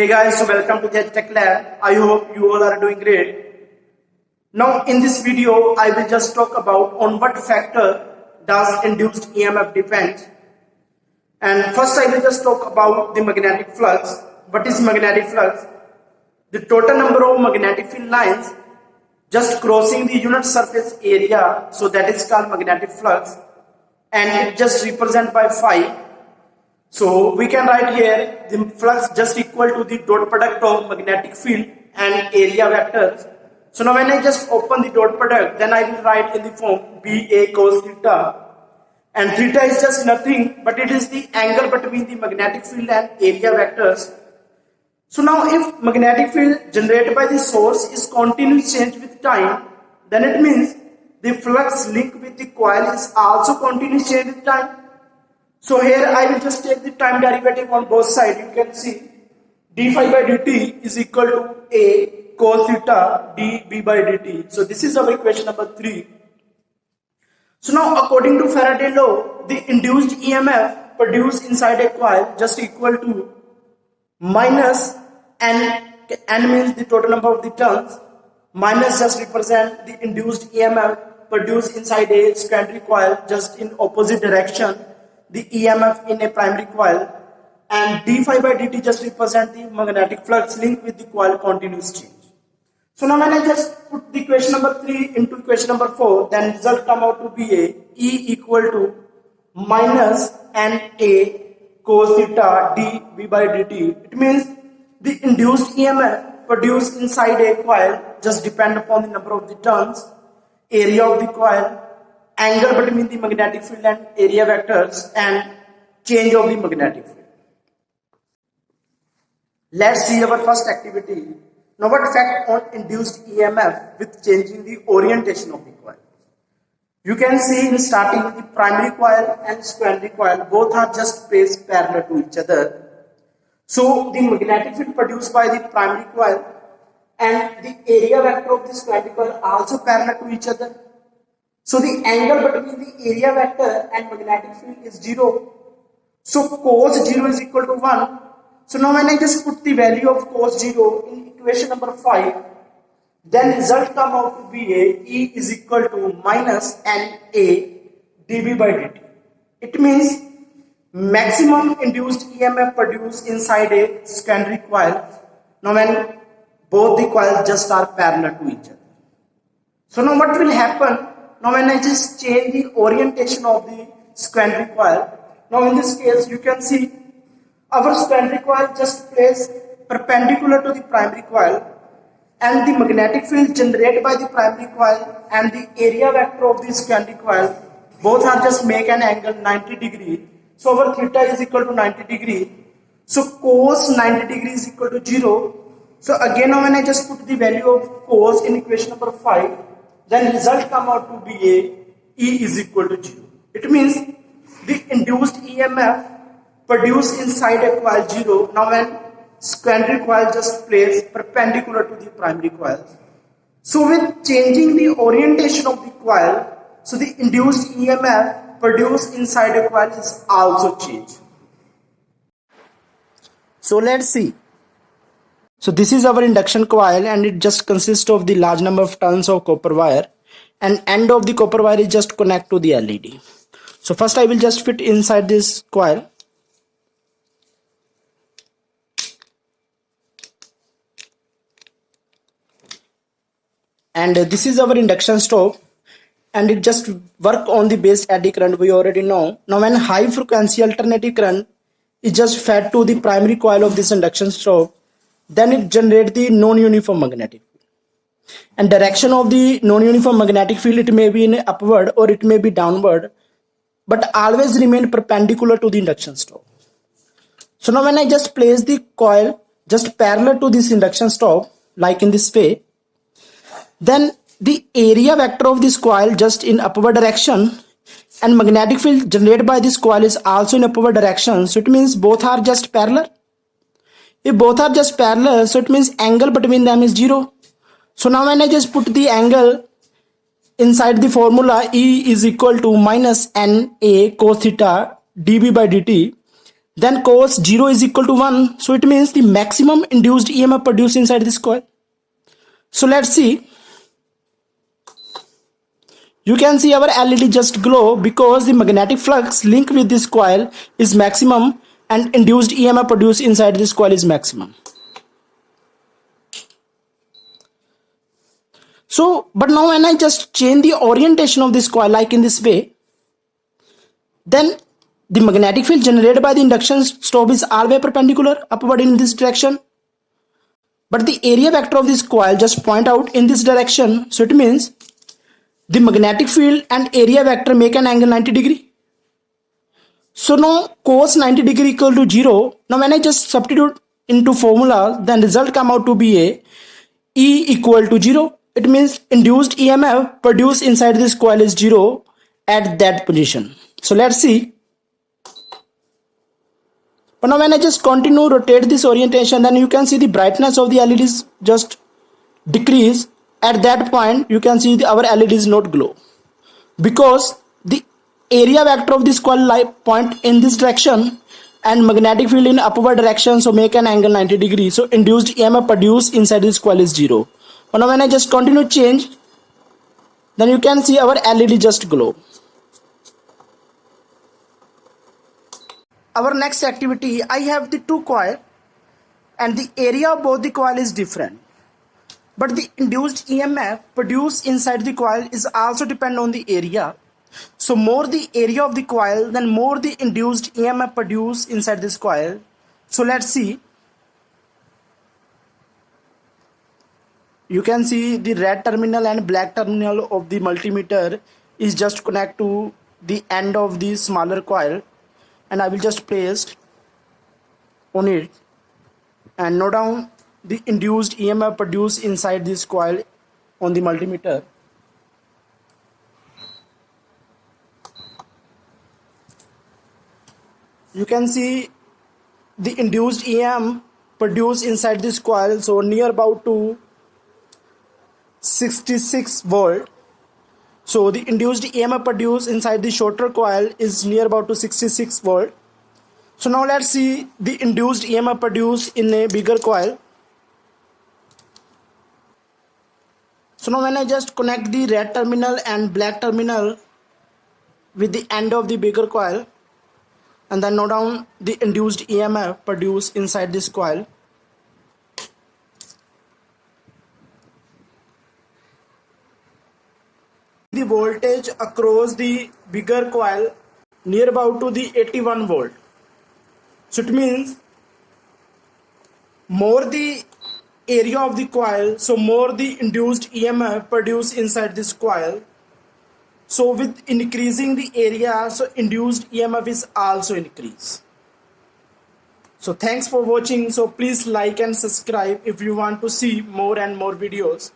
Hey guys, so welcome to the Tech Lab. I hope you all are doing great. Now in this video, I will just talk about on what factor does induced EMF depend. And first I will just talk about the magnetic flux. What is magnetic flux? The total number of magnetic field lines just crossing the unit surface area, so that is called magnetic flux, and it just represented by phi. So we can write here the flux just equal to the dot product of magnetic field and area vectors. So now when I just open the dot product, then I will write in the form BA cos theta, and theta is just nothing but it is the angle between the magnetic field and area vectors. So now if magnetic field generated by the source is continuous change with time, then it means the flux link with the coil is also continuous change with time. So here I will just take the time derivative on both sides. You can see d phi by dt is equal to A cos theta dB by dt. So this is our equation number 3. So now according to Faraday law, the induced EMF produced inside a coil just equal to minus n means the total number of the turns, minus just represent the induced EMF produced inside a secondary coil just in opposite direction, the EMF in a primary coil, and d phi by dt just represent the magnetic flux linked with the coil continuous change. So now when I just put the equation number 3 into equation number 4, then result come out to be a E equal to minus NA cos theta dB by dt. It means the induced EMF produced inside a coil just depend upon the number of the turns, area of the coil, angle between the magnetic field and area vectors, and change of the magnetic field. Let's see our first activity. Now what fact on induced EMF with changing the orientation of the coil? You can see in starting the primary coil and secondary coil, both are just placed parallel to each other. So the magnetic field produced by the primary coil and the area vector of the secondary coil are also parallel to each other. So the angle between the area vector and magnetic field is 0. So cos 0 is equal to 1. So now when I just put the value of cos 0 in equation number 5, then result come out to be a E is equal to minus NA dB by dt. It means maximum induced EMF produced inside a secondary coil now when both the coils just are parallel to each other. So now what will happen? Now when I just change the orientation of the secondary coil, now in this case you can see our secondary coil just placed perpendicular to the primary coil, and the magnetic field generated by the primary coil and the area vector of the secondary coil both are just make an angle 90 degree. So our theta is equal to 90 degree. So cos 90 degree is equal to 0. So again now when I just put the value of cos in equation number 5, then result come out to be a E is equal to 0. It means the induced EMF produced inside a coil 0 now when secondary coil just placed perpendicular to the primary coil. So with changing the orientation of the coil, so the induced EMF produced inside a coil is also changed. So let's see. So this is our induction coil, and it just consists of the large number of turns of copper wire, and end of the copper wire is just connect to the LED. So first I will just fit inside this coil. And this is our induction stove, and it just work on the base eddy current we already know. Now when high frequency alternating current is just fed to the primary coil of this induction stove, then it generates the non-uniform magnetic field. And direction of the non-uniform magnetic field, it may be in upward or it may be downward, but always remain perpendicular to the induction stove. So now when I just place the coil just parallel to this induction stove like in this way, then the area vector of this coil just in upward direction, and magnetic field generated by this coil is also in upward direction. So it means both are just parallel. If both are just parallel, so it means angle between them is 0. So now when I just put the angle inside the formula, E is equal to minus NA cos theta dB by dt, then cos 0 is equal to 1. So it means the maximum induced EMF produced inside this coil. So let's see. You can see our LED just glow because the magnetic flux linked with this coil is maximum and induced EMF produced inside this coil is maximum. So, but now when I just change the orientation of this coil like in this way, then the magnetic field generated by the induction stove is always perpendicular upward in this direction. But the area vector of this coil just point out in this direction. So it means the magnetic field and area vector make an angle 90 degree. So now cos 90 degree equal to 0. Now when I just substitute into formula, then result come out to be a E equal to 0. It means induced EMF produced inside this coil is 0 at that position. So let's see. But now when I just continue rotate this orientation, then you can see the brightness of the LEDs just decrease. At that point you can see our LEDs not glow because the area vector of this coil light point in this direction and magnetic field in upward direction, so make an angle 90 degrees. So induced EMF produced inside this coil is 0. But now when I just continue change, then you can see our LED just glow. Our next activity, I have the two coil and the area of both the coil is different. But the induced EMF produced inside the coil is also depend on the area. So more the area of the coil, then more the induced EMF produced inside this coil. So let's see. You can see the red terminal and black terminal of the multimeter is just connect to the end of the smaller coil, and I will just place on it and note down the induced EMF produced inside this coil on the multimeter. You can see the induced EMF produced inside this coil, so near about to 66 volt. So the induced EMF produced inside the shorter coil is near about to 66 volt. So now let's see the induced EMF produced in a bigger coil. So now when I just connect the red terminal and black terminal with the end of the bigger coil and then note down the induced EMF produced inside this coil. The voltage across the bigger coil near about to the 81 volt. So it means more the area of the coil, so more the induced EMF produced inside this coil. So with increasing the area, so induced EMF is also increase. So thanks for watching. So please like and subscribe if you want to see more and more videos.